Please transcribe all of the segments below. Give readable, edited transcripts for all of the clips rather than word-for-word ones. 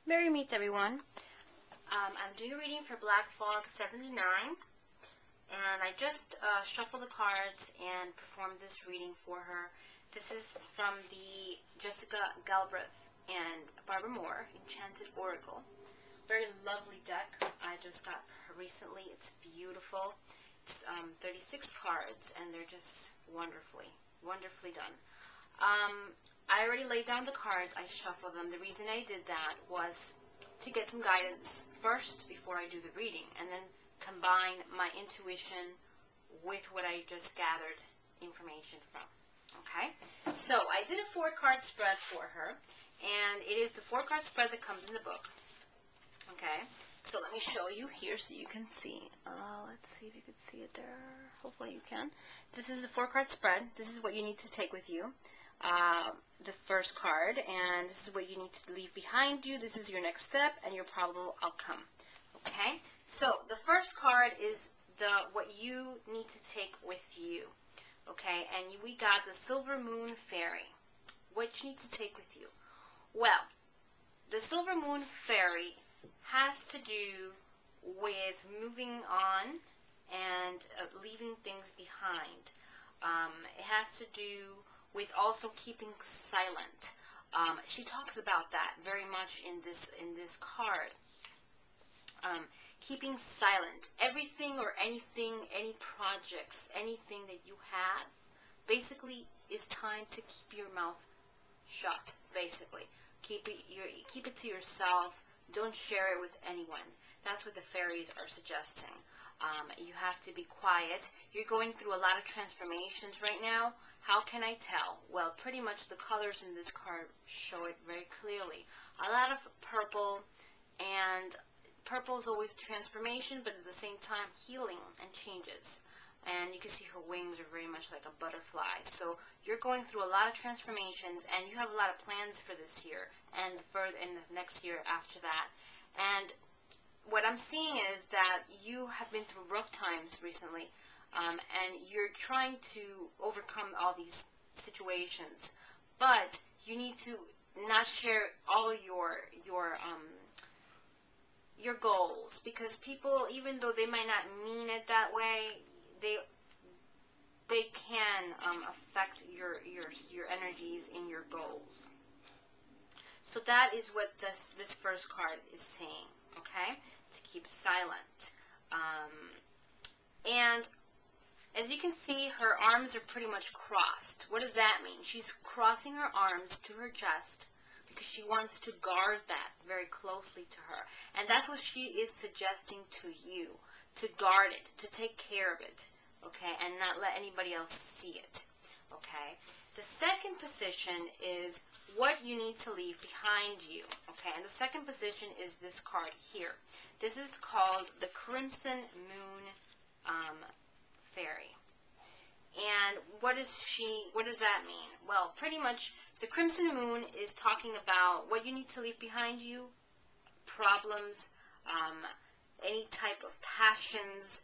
Merry meets everyone. I'm doing a reading for Blackfog79, and I just shuffled the cards and performed this reading for her. This is from the Jessica Galbraith and Barbara Moore Enchanted Oracle. Very lovely deck. I just got her recently. It's beautiful. It's 36 cards, and they're just wonderfully done. I already laid down the cards. I shuffled them. The reason I did that was to get some guidance first before I do the reading, and then combine my intuition with what I just gathered information from. Okay? So I did a 4-card spread for her, and it is the 4-card spread that comes in the book. Okay? So let me show you here so you can see. Let's see if you can see it there. Hopefully you can. This is the 4-card spread. This is what you need to take with you. The first card, and this is what you need to leave behind you. This is your next step and your probable outcome. Okay? So the first card is what you need to take with you. Okay? And we got the Silver Moon Fairy. What you need to take with you? Well, the Silver Moon Fairy has to do with moving on and leaving things behind. It has to do with also keeping silent. She talks about that very much in this card. Keeping silent. Everything or anything, any projects, anything that you have, basically is time to keep your mouth shut. Basically, keep it to yourself. Don't share it with anyone. That's what the fairies are suggesting. You have to be quiet. You're going through a lot of transformations right now. How can I tell? Well, pretty much the colors in this card show it very clearly. A lot of purple, and purple is always transformation, but at the same time healing and changes. And you can see her wings are very much like a butterfly. So you're going through a lot of transformations, and you have a lot of plans for this year and in the next year after that. And what I'm seeing is that you have been through rough times recently, and you're trying to overcome all these situations, but you need to not share all your goals, because people, even though they might not mean it that way, they can affect your energies in your goals. So that is what this first card is saying. Okay, to keep silent. And as you can see, her arms are pretty much crossed. What does that mean? She's crossing her arms to her chest because she wants to guard that very closely to her. And that's what she is suggesting to you, to guard it, to take care of it, okay, and not let anybody else see it, okay? The second position is what you need to leave behind you, okay? And the second position is this card here. This is called the Crimson Moon Fairy. And what does that mean? Well, pretty much the Crimson Moon is talking about what you need to leave behind you, problems, any type of passions,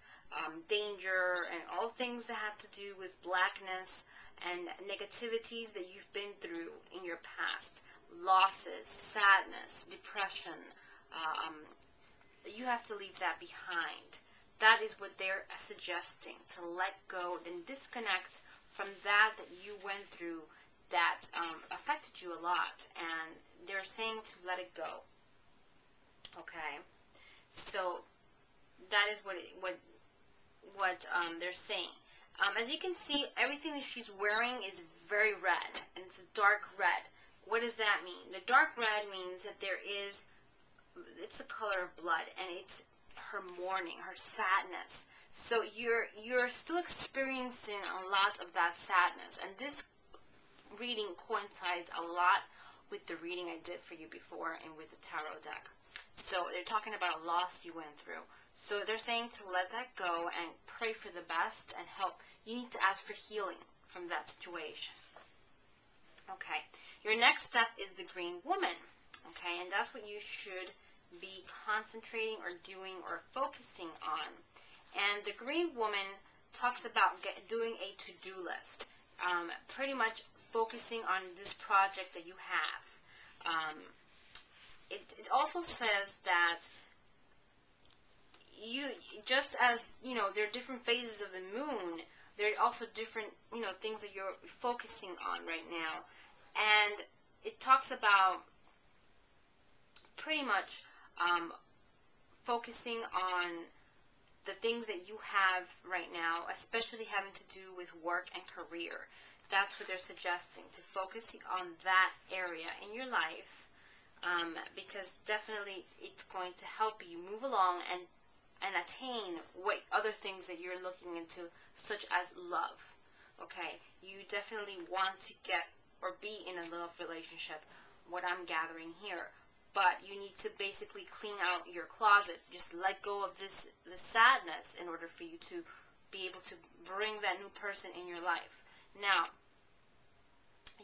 danger, and all things that have to do with blackness and negativities that you've been through in your past, losses, sadness, depression. You have to leave that behind. That is what they're suggesting, to let go and disconnect from that you went through that affected you a lot. And they're saying to let it go. Okay? So that is what they're saying. As you can see, everything that she's wearing is very red, and it's dark red. What does that mean? The dark red means that it's the color of blood, and it's her mourning, her sadness. So you're still experiencing a lot of that sadness, and this reading coincides a lot with the reading I did for you before and with the tarot deck. So they're talking about a loss you went through. So they're saying to let that go and pray for the best and help. You need to ask for healing from that situation. Okay. Your next step is the Green Woman. Okay, and that's what you should be concentrating or doing or focusing on. And the Green Woman talks about doing a to-do list. Pretty much focusing on this project that you have. It also also says that just as, there are different phases of the moon, there are also different, things that you're focusing on right now. And it talks about pretty much focusing on the things that you have right now, especially having to do with work and career. That's what they're suggesting, to focus on that area in your life, because definitely it's going to help you move along and attain what other things that you're looking into, such as love. Okay, you definitely want to get or be in a love relationship, what I'm gathering here. But you need to basically clean out your closet. Just let go of this sadness in order for you to be able to bring that new person in your life. Now,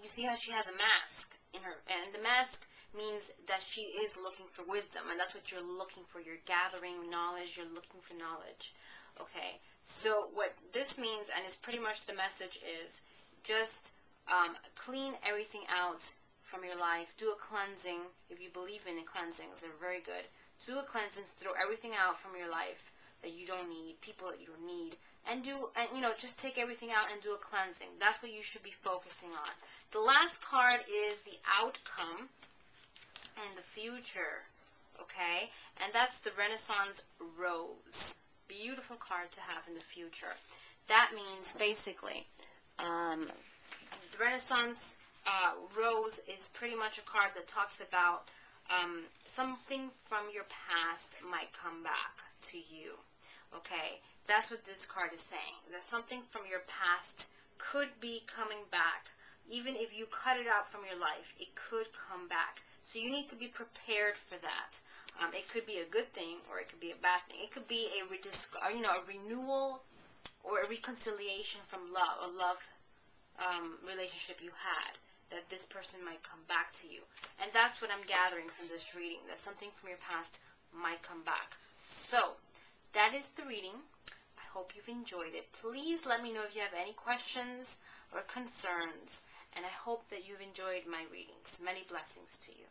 you see how she has a mask in her, and the mask means that she is looking for wisdom, and that's what you're looking for. You're gathering knowledge. You're looking for knowledge. Okay, so what this means, and it's pretty much the message, is just clean everything out from your life. Do a cleansing. If you believe in cleansings, they're very good. Do a cleansing, throw everything out from your life that you don't need, people that you don't need, and just take everything out and do a cleansing. That's what you should be focusing on. The last card is the outcome and the future, okay? And that's the Renaissance Rose. Beautiful card to have in the future. That means basically the Renaissance Rose is pretty much a card that talks about something from your past might come back to you. Okay, that's what this card is saying. That something from your past could be coming back. Even if you cut it out from your life, it could come back. So you need to be prepared for that. It could be a good thing, or it could be a bad thing. It could be a renewal or a reconciliation from a love relationship you had, that this person might come back to you. And that's what I'm gathering from this reading, that something from your past might come back. So, that is the reading. I hope you've enjoyed it. Please let me know if you have any questions or concerns, and I hope that you've enjoyed my readings. Many blessings to you.